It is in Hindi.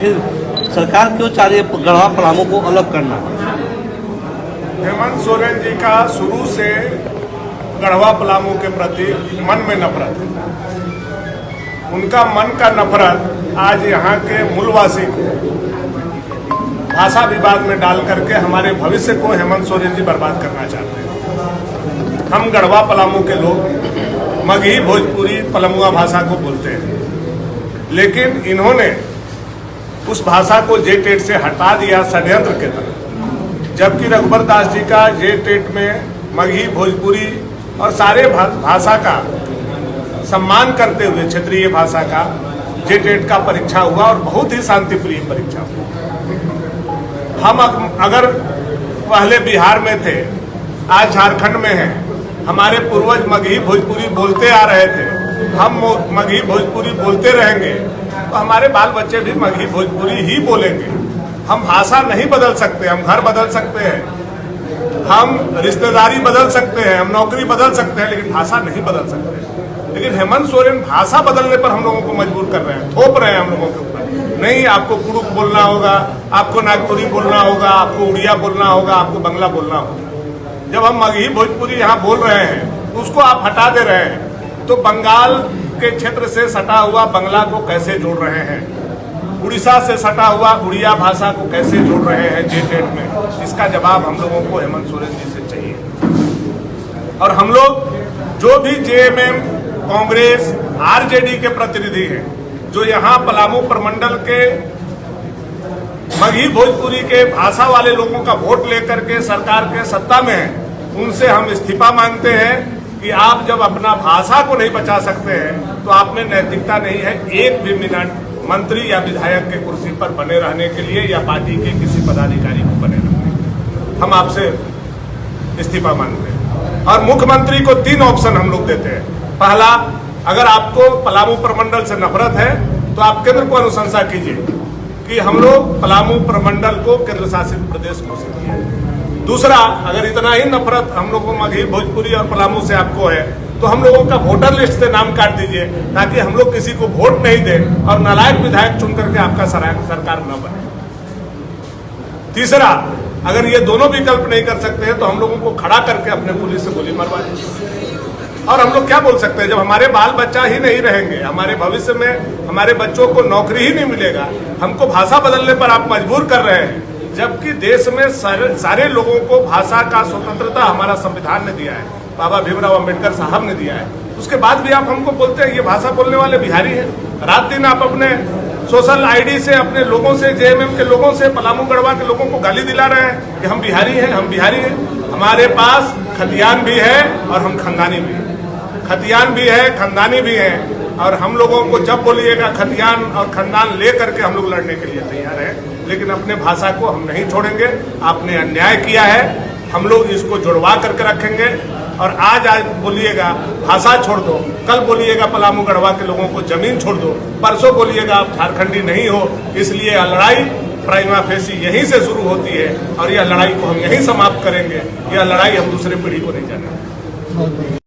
सरकार क्यों चाह रही है गढ़वा पलामू को अलग करना? हेमंत सोरेन जी का शुरू से गढ़वा पलामू के प्रति मन में नफरत है। उनका मन का नफरत आज यहाँ के मूलवासी को भाषा विवाद में डाल करके हमारे भविष्य को हेमंत सोरेन जी बर्बाद करना चाहते हैं। हम गढ़वा पलामू के लोग मगही भोजपुरी पलमुआ भाषा को बोलते हैं, लेकिन इन्होंने उस भाषा को जे-टेट से हटा दिया षड्यंत्र के तरह। जबकि रघुबर दास जी का जे-टेट में मगही भोजपुरी और सारे भाषा का सम्मान करते हुए क्षेत्रीय भाषा का जे-टेट का परीक्षा हुआ और बहुत ही शांतिप्रिय परीक्षा हुआ। हम अगर पहले बिहार में थे, आज झारखंड में हैं, हमारे पूर्वज मगही भोजपुरी बोलते आ रहे थे, हम मगही भोजपुरी बोलते रहेंगे तो हमारे बाल बच्चे भी मगही भोजपुरी ही बोलेंगे। हम भाषा नहीं बदल सकते, हम घर बदल सकते हैं, हम रिश्तेदारी बदल सकते हैं, हम नौकरी बदल सकते हैं, लेकिन भाषा नहीं बदल सकते। लेकिन हेमंत सोरेन भाषा बदलने पर हम लोगों को मजबूर कर रहे हैं, थोप रहे हैं हम लोगों के ऊपर। नहीं, आपको कुड़ुक बोलना होगा, आपको नागपुरी बोलना होगा, आपको उड़िया बोलना होगा, आपको बंगला बोलना होगा। जब हम मगही भोजपुरी यहाँ बोल रहे हैं तो उसको आप हटा दे रहे हैं, तो बंगाल के क्षेत्र से सटा हुआ बंगला को कैसे जोड़ रहे हैं, उड़ीसा से सटा हुआ उड़िया भाषा को कैसे जोड़ रहे हैं जे-टेट में? इसका जवाब हम लोगों को हेमंत सोरेन जी से चाहिए। और हम लोग जो भी जेएमएम, कांग्रेस, आरजेडी के प्रतिनिधि हैं, जो यहाँ पलामू प्रमंडल के मगही भोजपुरी के भाषा वाले लोगों का वोट लेकर के सरकार के सत्ता में है, उनसे हम इस्तीफा मांगते हैं कि आप जब अपना भाषा को नहीं बचा सकते हैं तो आप में नैतिकता नहीं है एक भी मिनट मंत्री या विधायक के कुर्सी पर बने रहने के लिए या पार्टी के किसी पदाधिकारी को बने रहने के लिए। हम आपसे इस्तीफा मांगते हैं। और मुख्यमंत्री को 3 ऑप्शन हम लोग देते हैं। पहला, अगर आपको पलामू प्रमंडल से नफरत है तो आप केंद्र को अनुशंसा कीजिए कि हम लोग पलामू प्रमंडल को केंद्र शासित प्रदेश घोषित किए। दूसरा, अगर इतना ही नफरत हम लोगों को मगही भोजपुरी और पलामू से आपको है तो हम लोगों का वोटर लिस्ट से नाम काट दीजिए, ताकि हम लोग किसी को वोट नहीं दें और नालायक विधायक चुन करके आपका सरकार न बने। तीसरा, अगर ये दोनों विकल्प नहीं कर सकते हैं तो हम लोगों को खड़ा करके अपने पुलिस से गोली मरवा दीजिए। और हम लोग क्या बोल सकते हैं, जब हमारे बाल बच्चा ही नहीं रहेंगे, हमारे भविष्य में हमारे बच्चों को नौकरी ही नहीं मिलेगा, हमको भाषा बदलने पर आप मजबूर कर रहे हैं। जबकि देश में सारे लोगों को भाषा का स्वतंत्रता हमारा संविधान ने दिया है, बाबा भीमराव अंबेडकर साहब ने दिया है। उसके बाद भी आप हमको बोलते हैं ये भाषा बोलने वाले बिहारी हैं। रात दिन आप अपने सोशल आईडी से अपने लोगों से, जेएमएम के लोगों से, पलामू गढ़वा के लोगों को गाली दिला रहे हैं कि हम बिहारी हैं, हम बिहारी हैं। हमारे पास खतियान भी है और हम खानदानी भी हैं। खतियान भी है, खानदानी भी है। और हम लोगों को जब बोलिएगा खतियान और खानदान ले करके हम लोग लड़ने के लिए तैयार हैं, लेकिन अपने भाषा को हम नहीं छोड़ेंगे। आपने अन्याय किया है, हम लोग इसको जुड़वा करके रखेंगे। और आज बोलिएगा भाषा छोड़ दो, कल बोलिएगा पलामू गढ़वा के लोगों को जमीन छोड़ दो, परसों बोलिएगा आप झारखंडी नहीं हो। इसलिए लड़ाई प्राइमा फेसी यहीं से शुरू होती है और यह लड़ाई को हम यहीं समाप्त करेंगे। यह लड़ाई हम दूसरे पीढ़ी को नहीं जाने।